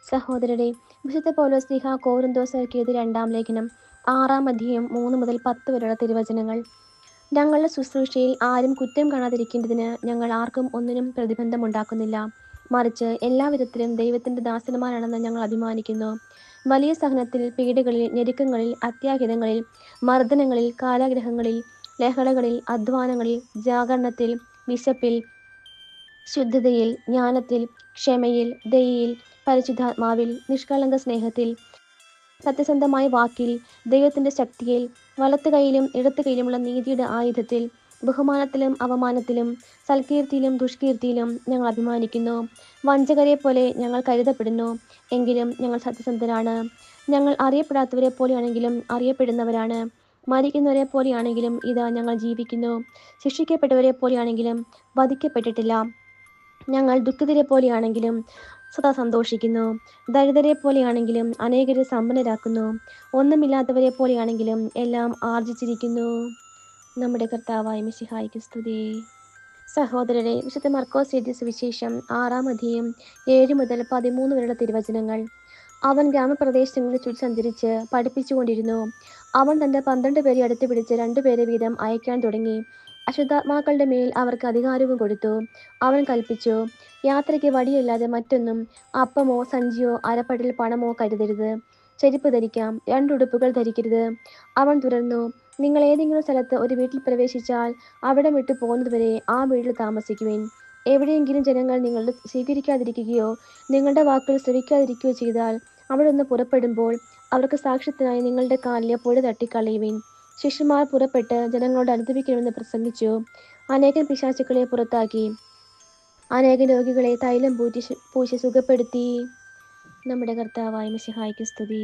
സഹോദരരെ, വിശുദ്ധ പൗലോസ്ലീഹ കോരിന്തോസർക്ക് എഴുതിയ 2-ാം ലേഖനം 6-ാം അധ്യായം 3 മുതൽ 10 വരെയുള്ള തിരുവചനങ്ങൾ. ഞങ്ങളുടെ ശുശ്രൂഷയിൽ ആരും കുറ്റം കാണാതിരിക്കേണ്ടതിന് ഞങ്ങൾ ആർക്കും ഒന്നിനും പ്രതിബന്ധമുണ്ടാക്കുന്നില്ല. മറിച്ച് എല്ലാവിധത്തിലും ദൈവത്തിന്റെ ദാസന്മാരാണെന്ന് ഞങ്ങൾ അഭിമാനിക്കുന്നു. വലിയ സഹനത്തിൽ, പീഡകളിൽ, ഞെരുക്കങ്ങളിൽ, അത്യാഹിതങ്ങളിൽ, മർദ്ദനങ്ങളിൽ, കാരാഗൃഹങ്ങളിൽ, ലഹളകളിൽ, അധ്വാനങ്ങളിൽ, ജാഗരണത്തിൽ, വിശപ്പിൽ, ശുദ്ധതയിൽ, ജ്ഞാനത്തിൽ, ക്ഷമയിൽ, ദയയിൽ, പരിശുദ്ധാത്മാവിൽ, നിഷ്കളങ്ക സ്നേഹത്തിൽ, സത്യസന്ധമായ വാക്കിൽ, ദൈവത്തിന്റെ ശക്തിയിൽ, വലത്ത് കൈയിലും ഇടത്ത് കൈയിലുമുള്ള നീതിയുടെ ആയുധത്തിൽ, ബഹുമാനത്തിലും അവമാനത്തിലും, സൽകീർത്തിയിലും ദുഷ്കീർത്തിയിലും ഞങ്ങൾ അഭിമാനിക്കുന്നു. വഞ്ചകരെ പോലെ ഞങ്ങൾ കരുതപ്പെടുന്നു, എങ്കിലും ഞങ്ങൾ സത്യസന്ധരാണ്. ഞങ്ങൾ അറിയപ്പെടാത്തവരെ പോലെയാണെങ്കിലും അറിയപ്പെടുന്നവരാണ്. മരിക്കുന്നവരെ പോലെയാണെങ്കിലും ഇതാ ഞങ്ങൾ ജീവിക്കുന്നു. ശിക്ഷിക്കപ്പെട്ടവരെ പോലെയാണെങ്കിലും വധിക്കപ്പെട്ടിട്ടില്ല. ഞങ്ങൾ ദുഃഖിതരെ പോലെയാണെങ്കിലും സദാ സന്തോഷിക്കുന്നു. ദരിദ്രരെ പോലെയാണെങ്കിലും അനേകരെ സമ്പന്നരാക്കുന്നു. ഒന്നുമില്ലാത്തവരെ പോലെയാണെങ്കിലും എല്ലാം ആർജിച്ചിരിക്കുന്നു. നമ്മുടെ കർത്താവായ മിശിഹായ്ക്ക് സ്തുതി. സഹോദരരെ, വിശുദ്ധ മർക്കോസ് എഴുതിയ സുവിശേഷം 6-ാം അധ്യായം 7 മുതൽ 13 വരെയുള്ള തിരുവചനങ്ങൾ. അവൻ ഗ്രാമപ്രദേശങ്ങളിൽ ചുറ്റി സഞ്ചരിച്ച് പഠിപ്പിച്ചുകൊണ്ടിരുന്നു. അവൻ തന്റെ 12 പേരെ അടുത്ത് പിടിച്ച് 2 പേരെ വീതം അയക്കാൻ തുടങ്ങി. അശുദ്ധാത്മാക്കളുടെ മേൽ അവർക്ക് അധികാരവും കൊടുത്തു. അവൻ കൽപ്പിച്ചു, യാത്രയ്ക്ക് വടിയല്ലാതെ മറ്റൊന്നും, അപ്പമോ സഞ്ചിയോ അരപ്പട്ടിൽ പണമോ കരുതരുത്. ചെരുപ്പ് ധരിക്കാം, 2 ഉടുപ്പുകൾ ധരിക്കരുത്. അവൻ തുടർന്നു, നിങ്ങൾ ഏതെങ്കിലും സ്ഥലത്ത് ഒരു വീട്ടിൽ പ്രവേശിച്ചാൽ അവിടം വിട്ടു പോകുന്നതുവരെ ആ വീട്ടിൽ താമസിക്കുവിൻ. എവിടെയെങ്കിലും ജനങ്ങൾ നിങ്ങളെ സ്വീകരിക്കാതിരിക്കുകയോ നിങ്ങളുടെ വാക്കുകൾ ശ്രവിക്കാതിരിക്കുകയോ ചെയ്താൽ അവിടെ നിന്ന് പുറപ്പെടുമ്പോൾ അവർക്ക് സാക്ഷ്യത്തിനായി നിങ്ങളുടെ കാലിലെ പൊടി തട്ടിക്കളയുവിൻ. ശിഷ്യന്മാർ പുറപ്പെട്ട് ജനങ്ങളോട് അനുദപിക്കണമെന്ന് പ്രസംഗിച്ചു. അനേകം പിശാചുക്കളെ പുറത്താക്കി അനേകം രോഗികളെ തൈലം പൂശി സുഖപ്പെടുത്തി. നമ്മുടെ കർത്താവായ മിശിഹായ്ക്ക് സ്തുതി.